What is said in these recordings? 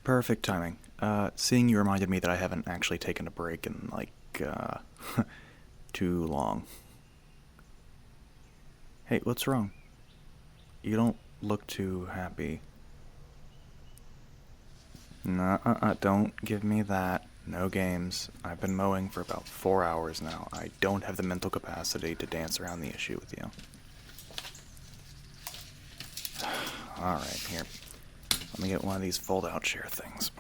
Perfect timing. Seeing you reminded me that I haven't actually taken a break in, too long. Hey, what's wrong? You don't look too happy. Don't give me that. No games. I've been mowing for about 4 hours now. I don't have the mental capacity to dance around the issue with you. Alright, here. Let me get one of these fold-out chair things.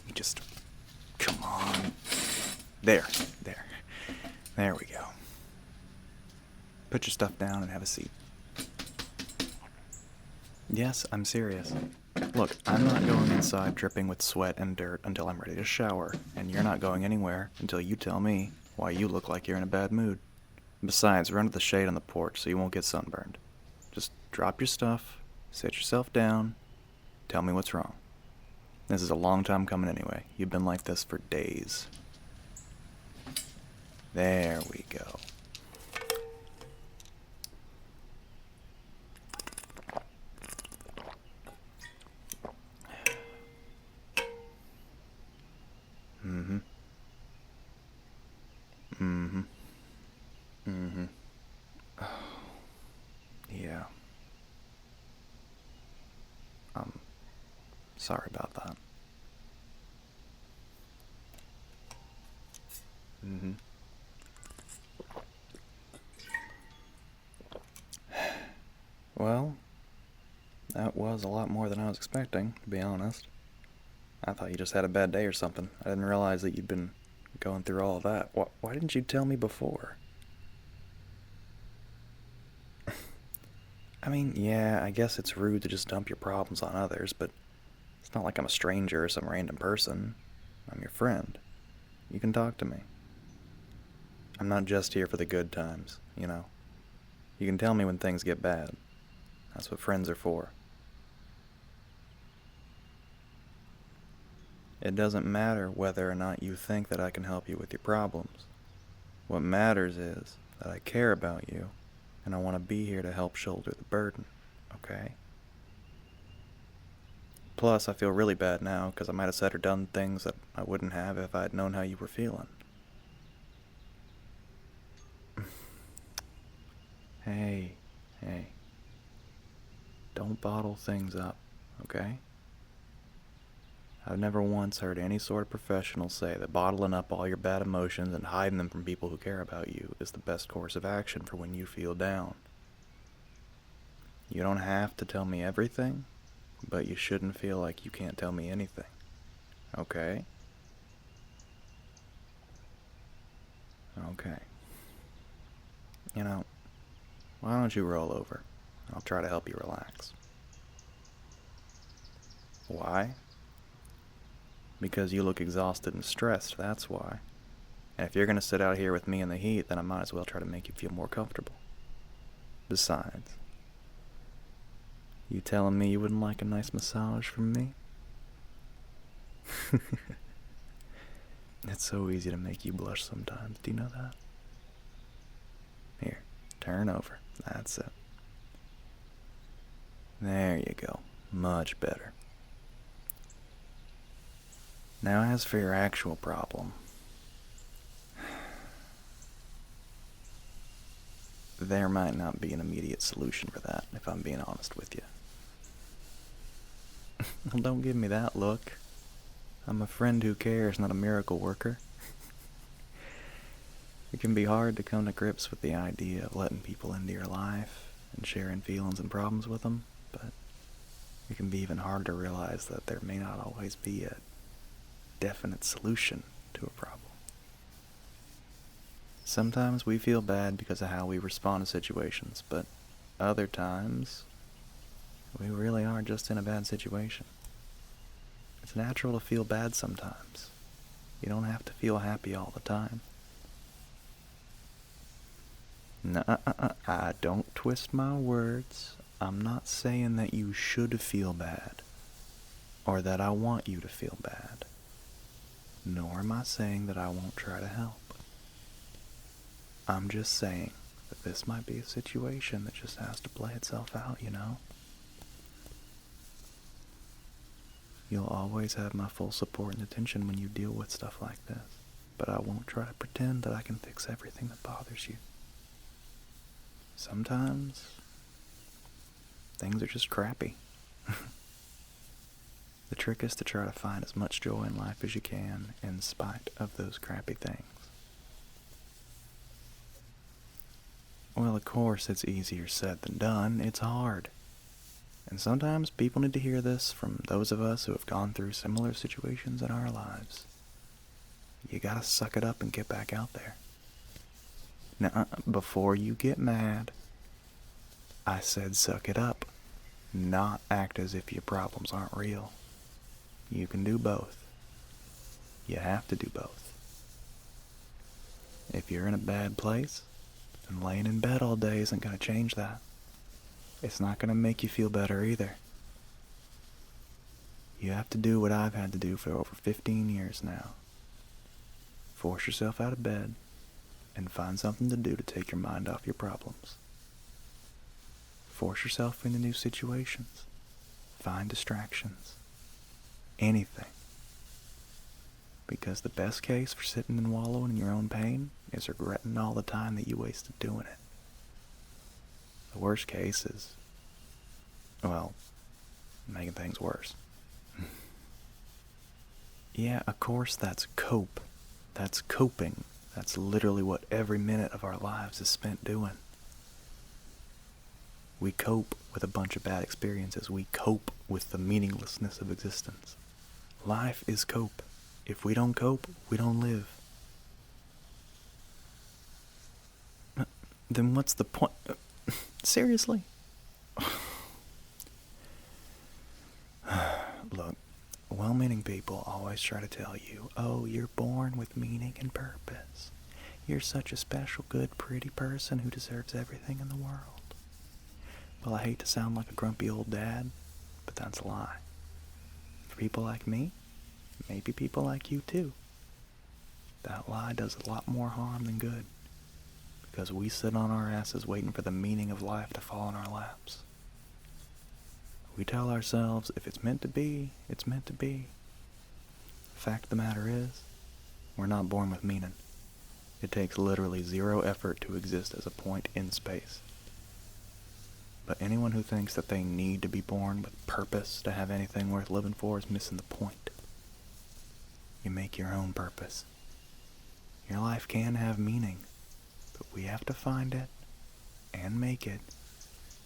You just... Come on. There. There we go. Put your stuff down and have a seat. Yes, I'm serious. Look, I'm not going inside dripping with sweat and dirt until I'm ready to shower, and you're not going anywhere until you tell me why you look like you're in a bad mood. Besides, run to the shade on the porch so you won't get sunburned. Just drop your stuff, sit yourself down, tell me what's wrong. This is a long time coming anyway. You've been like this for days. There we go. Mm-hmm. Mm-hmm. Mm-hmm. Oh, yeah. I'm sorry about that. Mm-hmm. Well, that was a lot more than I was expecting, to be honest. I thought you just had a bad day or something. I didn't realize that you'd been going through all of that. Why didn't you tell me before? I mean, yeah, I guess it's rude to just dump your problems on others, but it's not like I'm a stranger or some random person. I'm your friend. You can talk to me. I'm not just here for the good times, you know. You can tell me when things get bad. That's what friends are for. It doesn't matter whether or not you think that I can help you with your problems. What matters is that I care about you, and I want to be here to help shoulder the burden, okay? Plus, I feel really bad now because I might have said or done things that I wouldn't have if I had known how you were feeling. Hey. Don't bottle things up, okay? I've never once heard any sort of professional say that bottling up all your bad emotions and hiding them from people who care about you is the best course of action for when you feel down. You don't have to tell me everything, but you shouldn't feel like you can't tell me anything, okay? Okay. You know, why don't you roll over? I'll try to help you relax. Why? Because you look exhausted and stressed, that's why. And if you're gonna sit out here with me in the heat, then I might as well try to make you feel more comfortable. Besides, you telling me you wouldn't like a nice massage from me? It's so easy to make you blush sometimes, do you know that? Here, turn over. That's it. There you go. Much better. Now as for your actual problem, there might not be an immediate solution for that, if I'm being honest with you. Well, don't give me that look. I'm a friend who cares, not a miracle worker. It can be hard to come to grips with the idea of letting people into your life and sharing feelings and problems with them, but it can be even harder to realize that there may not always be a definite solution to a problem. Sometimes we feel bad because of how we respond to situations, but other times, we really are just in a bad situation. It's natural to feel bad sometimes. You don't have to feel happy all the time. I don't twist my words. I'm not saying that you should feel bad, or that I want you to feel bad. Nor am I saying that I won't try to help. I'm just saying that this might be a situation that just has to play itself out, you know? You'll always have my full support and attention when you deal with stuff like this, but I won't try to pretend that I can fix everything that bothers you. Sometimes, things are just crappy. The trick is to try to find as much joy in life as you can in spite of those crappy things. Well, of course, it's easier said than done. It's hard. And sometimes people need to hear this from those of us who have gone through similar situations in our lives. You gotta suck it up and get back out there. Now, before you get mad, I said suck it up, not act as if your problems aren't real. You can do both. You have to do both. If you're in a bad place, then laying in bed all day isn't gonna change that. It's not going to make you feel better either. You have to do what I've had to do for over 15 years now. Force yourself out of bed and find something to do to take your mind off your problems. Force yourself into new situations. Find distractions. Anything. Because the best case for sitting and wallowing in your own pain is regretting all the time that you wasted doing it. The worst case is, well, making things worse. Yeah, of course that's cope. That's coping. That's literally what every minute of our lives is spent doing. We cope with a bunch of bad experiences. We cope with the meaninglessness of existence. Life is cope. If we don't cope, we don't live. Then what's the point? Seriously? Look, well-meaning people always try to tell you, oh, you're born with meaning and purpose. You're such a special, good, pretty person who deserves everything in the world. Well, I hate to sound like a grumpy old dad, but that's a lie. For people like me, maybe people like you too, that lie does a lot more harm than good. Because we sit on our asses waiting for the meaning of life to fall in our laps. We tell ourselves, if it's meant to be, it's meant to be. The fact of the matter is, we're not born with meaning. It takes literally zero effort to exist as a point in space. But anyone who thinks that they need to be born with purpose to have anything worth living for is missing the point. You make your own purpose. Your life can have meaning. But we have to find it, and make it,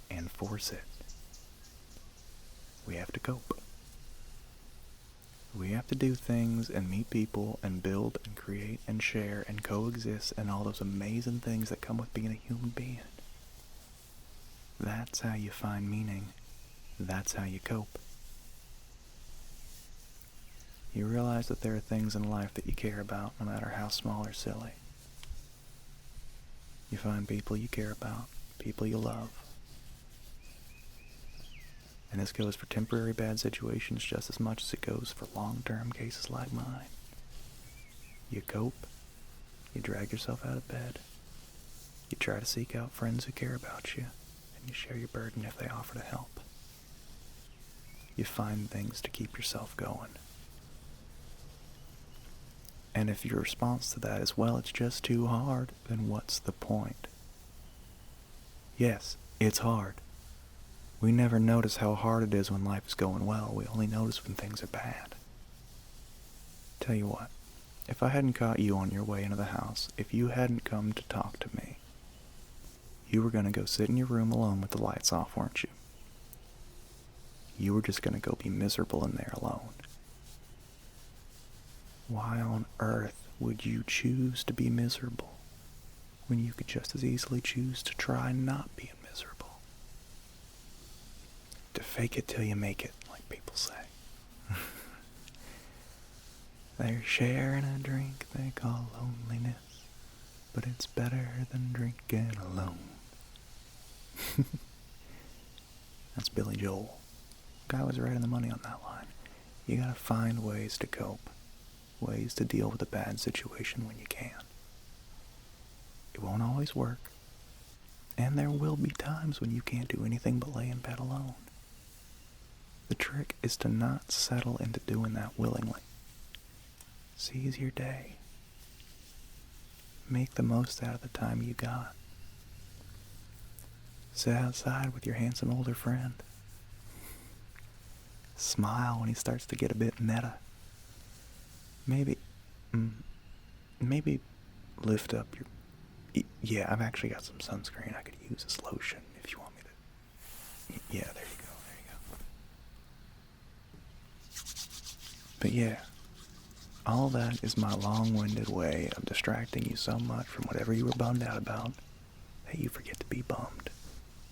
and force it. We have to cope. We have to do things and meet people and build and create and share and coexist and all those amazing things that come with being a human being. That's how you find meaning. That's how you cope. You realize that there are things in life that you care about, no matter how small or silly. You find people you care about, people you love. And this goes for temporary bad situations just as much as it goes for long-term cases like mine. You cope, you drag yourself out of bed, you try to seek out friends who care about you, and you share your burden if they offer to help. You find things to keep yourself going. And if your response to that is, well, it's just too hard, then what's the point? Yes, it's hard. We never notice how hard it is when life is going well. We only notice when things are bad. Tell you what, if I hadn't caught you on your way into the house, if you hadn't come to talk to me, you were going to go sit in your room alone with the lights off, weren't you? You were just going to go be miserable in there alone. Why on earth would you choose to be miserable when you could just as easily choose to try not being miserable? To fake it till you make it, like people say. They're sharing a drink they call loneliness, but it's better than drinking alone. That's Billy Joel. Guy was right on the money on that line. You gotta find ways to cope. Ways to deal with a bad situation when you can. It won't always work. And there will be times when you can't do anything but lay in bed alone. The truth trick is to not settle into doing that willingly. Seize your day. Make the most out of the time you got. Sit outside with your handsome older friend. Smile when he starts to get a bit meta. Maybe lift up your... Yeah, I've actually got some sunscreen I could use as lotion if you want me to... Yeah, there you go. But yeah, all that is my long-winded way of distracting you so much from whatever you were bummed out about that you forget to be bummed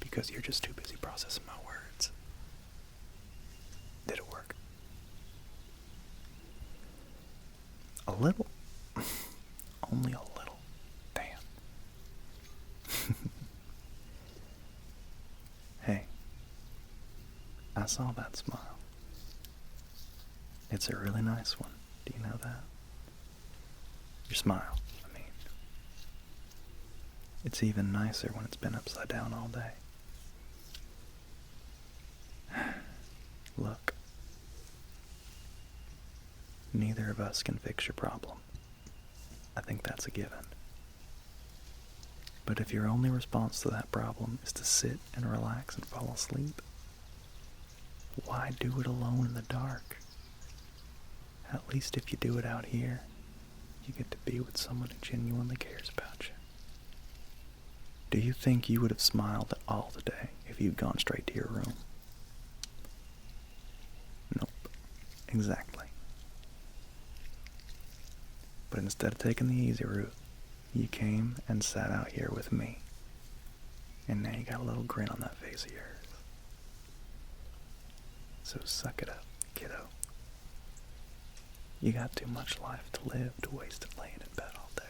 because you're just too busy processing my words. Did it work? A little? Only a little. Damn. Hey, I saw that smile. It's a really nice one. Do you know that? Your smile, I mean. It's even nicer when it's been upside down all day. Look. Neither of us can fix your problem. I think that's a given. But if your only response to that problem is to sit and relax and fall asleep, why do it alone in the dark? At least if you do it out here, you get to be with someone who genuinely cares about you. Do you think you would have smiled all the day if you'd gone straight to your room? Nope. Exactly. But instead of taking the easy route, you came and sat out here with me. And now you got a little grin on that face of yours. So suck it up, kiddo. You got too much life to live to waste it laying in bed all day.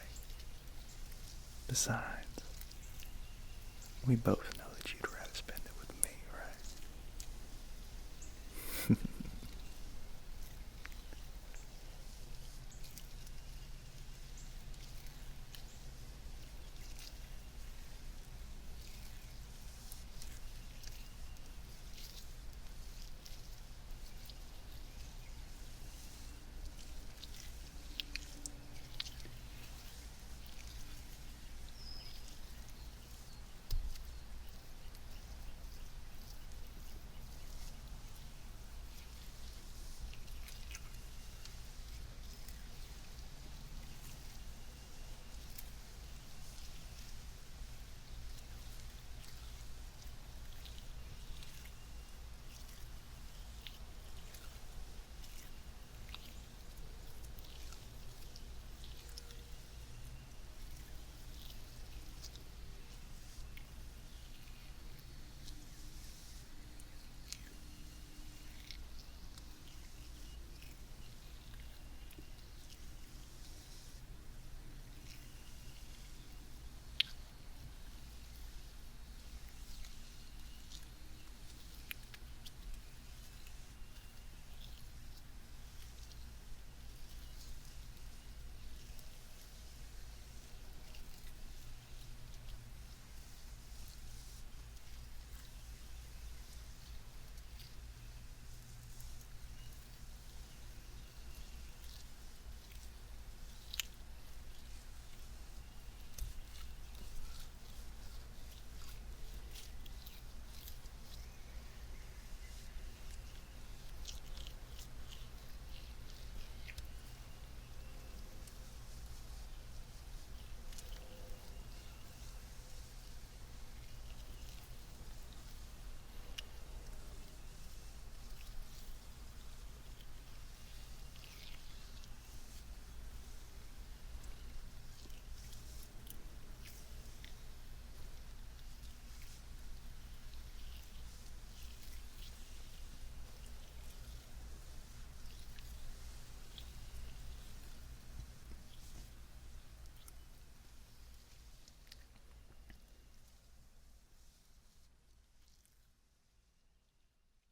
Besides, we both know